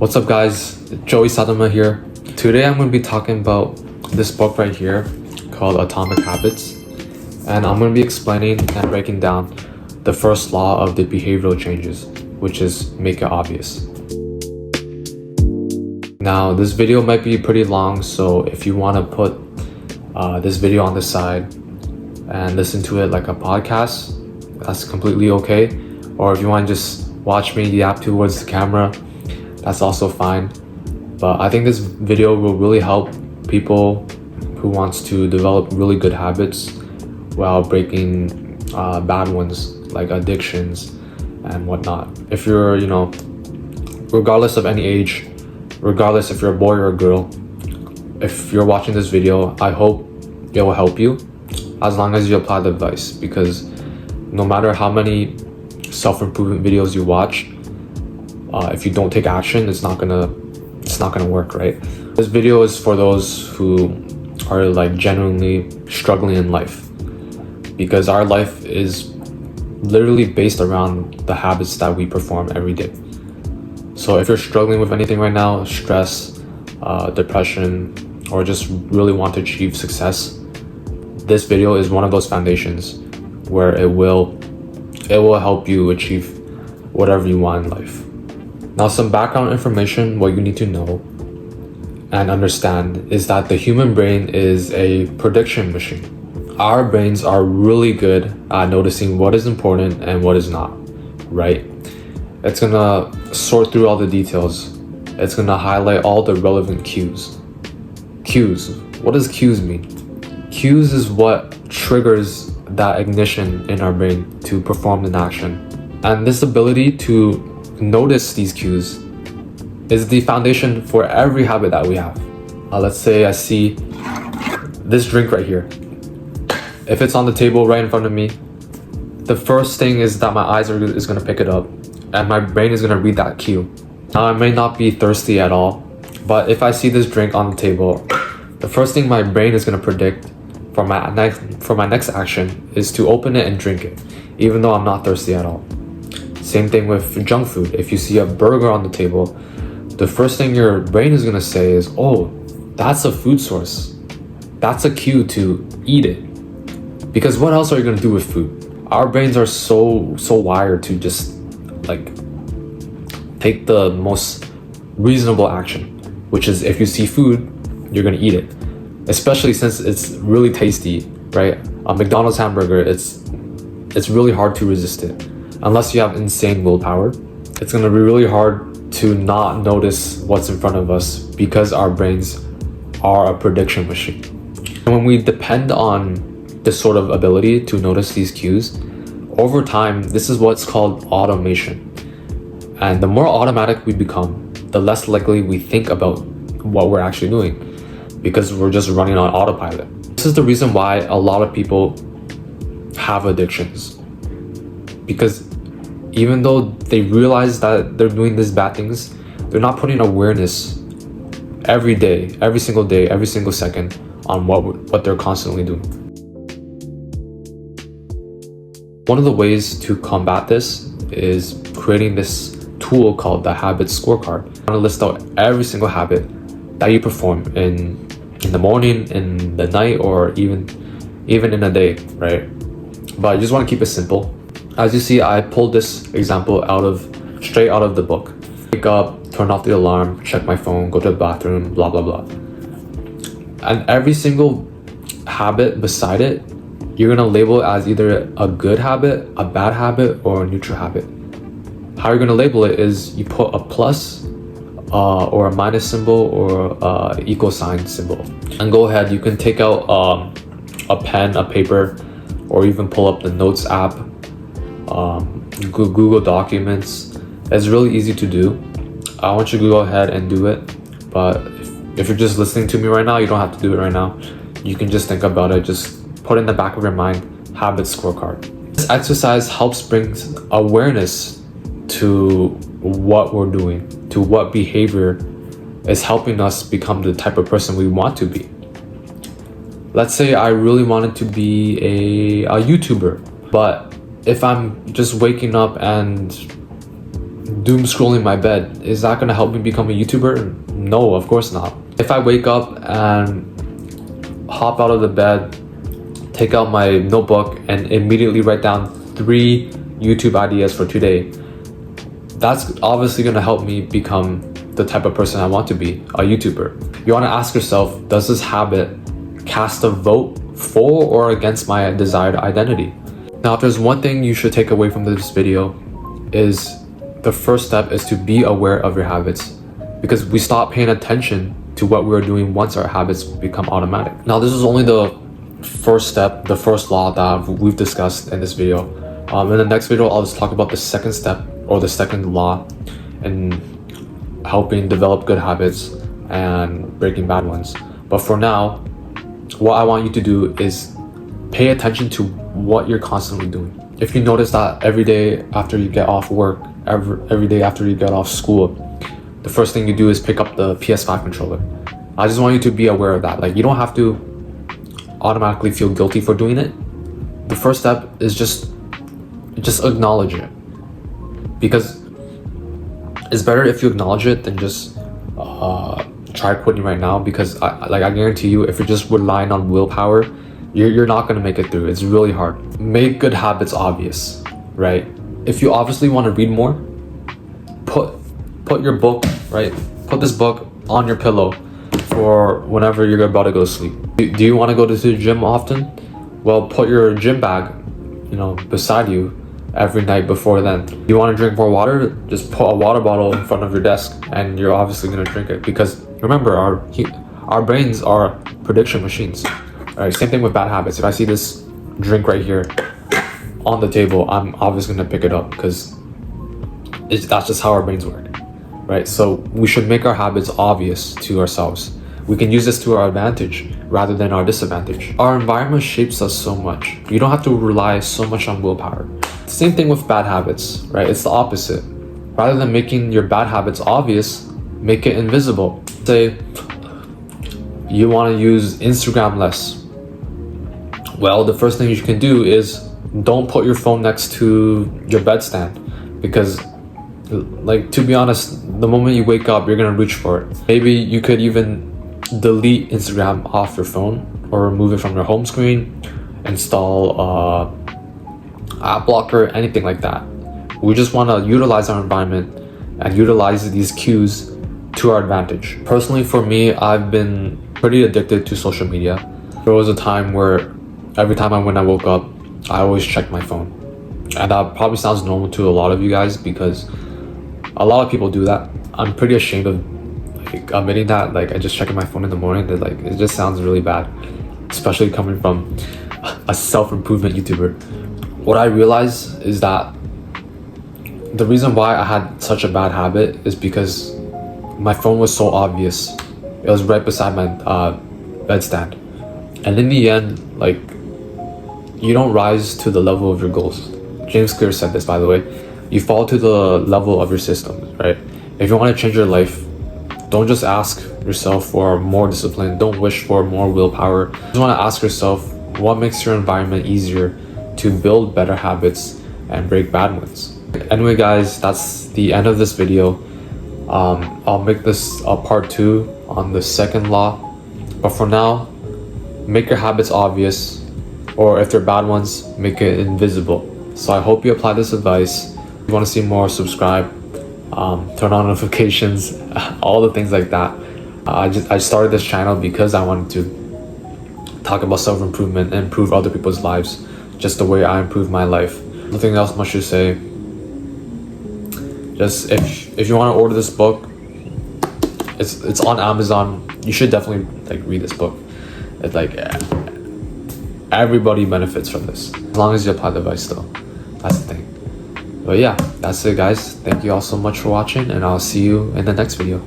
What's up guys, Joey Sadama here. Today I'm going to be talking about this book right here called Atomic Habits, and I'm going to be explaining and breaking down the first law of the behavioral changes, which is make it obvious. Now this video might be pretty long, so if you want to put this video on the side and listen to it like a podcast, that's completely okay. Or if you want to just watch me yap towards the camera, that's also fine. But I think this video will really help people who wants to develop really good habits while breaking bad ones like addictions and whatnot. If you're, regardless of any age, regardless if you're a boy or a girl, if you're watching this video, I hope it will help you as long as you apply the advice, because no matter how many self-improvement videos you watch, if you don't take action, it's not gonna work, right? This video is for those who are like genuinely struggling in life, because our life is literally based around the habits that we perform every day. So if you're struggling with anything right now, stress, depression, or just really want to achieve success, this video is one of those foundations where it will help you achieve whatever you want in life. Now, some background information, what you need to know and understand is that the human brain is a prediction machine. Our brains are really good at noticing what is important and what is not, right? It's gonna sort through all the details. It's gonna highlight all the relevant cues. Cues, what does cues mean? Cues is what triggers that ignition in our brain to perform an action. And this ability to notice these cues is the foundation for every habit that we have. Let's say I see this drink right here. If it's on the table right in front of me, the first thing is that my eyes is gonna pick it up and my brain is gonna read that cue. Now I may not be thirsty at all, but if I see this drink on the table, the first thing my brain is gonna predict for my next action is to open it and drink it, even though I'm not thirsty at all. Same thing with junk food. If you see a burger on the table, the first thing your brain is gonna say is, oh, that's a food source. That's a cue to eat it. Because what else are you gonna do with food? Our brains are so wired to just like take the most reasonable action, which is if you see food, you're gonna eat it. Especially since it's really tasty, right? A McDonald's hamburger, it's really hard to resist it. Unless you have insane willpower, it's gonna be really hard to not notice what's in front of us because our brains are a prediction machine. And when we depend on this sort of ability to notice these cues, over time, this is what's called automation. And the more automatic we become, the less likely we think about what we're actually doing, because we're just running on autopilot. This is the reason why a lot of people have addictions, because even though they realize that they're doing these bad things, they're not putting awareness every day, every single day, every single second on what they're constantly doing. One of the ways to combat this is creating this tool called the habit scorecard. I'm gonna list out every single habit that you perform in the morning, in the night, or even in a day, right? But I just want to keep it simple. As you see, I pulled this example straight out of the book. Wake up, turn off the alarm, check my phone, go to the bathroom, blah, blah, blah. And every single habit beside it, you're gonna label it as either a good habit, a bad habit, or a neutral habit. How you're gonna label it is you put a plus or a minus symbol or equal sign symbol. And go ahead, you can take out a pen, a paper, or even pull up the Notes app, Google Documents. It's really easy to do. I want you to go ahead and do it, but if you're just listening to me right now, you don't have to do it right now. You can just think about it, just put in the back of your mind, habit scorecard. This exercise helps bring awareness to what we're doing, to what behavior is helping us become the type of person we want to be. Let's say I really wanted to be a YouTuber, but if I'm just waking up and doom scrolling my bed, is that gonna help me become a YouTuber? No, of course not. If I wake up and hop out of the bed, take out my notebook and immediately write down 3 YouTube ideas for today, that's obviously gonna help me become the type of person I want to be, a YouTuber. You wanna ask yourself, does this habit cast a vote for or against my desired identity? Now, if there's one thing you should take away from this video, is the first step is to be aware of your habits, because we stop paying attention to what we're doing once our habits become automatic. Now, this is only the first step, the first law that we've discussed in this video. In the next video, I'll just talk about the second step or the second law in helping develop good habits and breaking bad ones. But for now, what I want you to do is pay attention to what you're constantly doing. If you notice that every day after you get off work, every day after you get off school, the first thing you do is pick up the PS5 controller. I just want you to be aware of that. Like, you don't have to automatically feel guilty for doing it. The first step is just acknowledge it, because it's better if you acknowledge it than just try quitting right now. Because I guarantee you, if you're just relying on willpower, you're not gonna make it through. It's really hard. Make good habits obvious, right? If you obviously want to read more, put your book, right? Put this book on your pillow for whenever you're about to go to sleep. Do you want to go to the gym often? Well, put your gym bag, beside you every night before then. You want to drink more water? Just put a water bottle in front of your desk, and you're obviously going to drink it. Because remember, our brains are prediction machines. All right, same thing with bad habits. If I see this drink right here on the table, I'm obviously going to pick it up, because that's just how our brains work, right? So we should make our habits obvious to ourselves. We can use this to our advantage rather than our disadvantage. Our environment shapes us so much. You don't have to rely so much on willpower. Same thing with bad habits, right? It's the opposite. Rather than making your bad habits obvious, make it invisible. Say you want to use Instagram less. Well, the first thing you can do is don't put your phone next to your bedstand, because, like, to be honest, the moment you wake up, you're gonna reach for it. Maybe you could even delete Instagram off your phone or remove it from your home screen, install app blocker, anything like that. We just want to utilize our environment and utilize these cues to our advantage. Personally, for me, I've been pretty addicted to social media. There was a time where every time when I woke up, I always checked my phone. And that probably sounds normal to a lot of you guys, because a lot of people do that. I'm pretty ashamed of admitting that. Like, I just check my phone in the morning. That, like, it just sounds really bad, especially coming from a self-improvement YouTuber. What I realized is that the reason why I had such a bad habit is because my phone was so obvious. It was right beside my bedstand. And in the end, like, you don't rise to the level of your goals. James Clear said this, by the way. You fall to the level of your systems, right? If you want to change your life, don't just ask yourself for more discipline. Don't wish for more willpower. You just want to ask yourself, what makes your environment easier to build better habits and break bad ones? Anyway, guys, that's the end of this video. I'll make this a part 2 on the second law. But for now, make your habits obvious, or if they're bad ones, make it invisible. So I hope you apply this advice. If you want to see more, subscribe, turn on notifications, all the things like that. I started this channel because I wanted to talk about self-improvement and improve other people's lives, just the way I improve my life. Nothing else much to say. Just if you want to order this book, it's on Amazon. You should definitely read this book. It's everybody benefits from this, as long as you apply the advice though. That's the thing. But yeah, that's it, guys. Thank you all so much for watching, and I'll see you in the next video.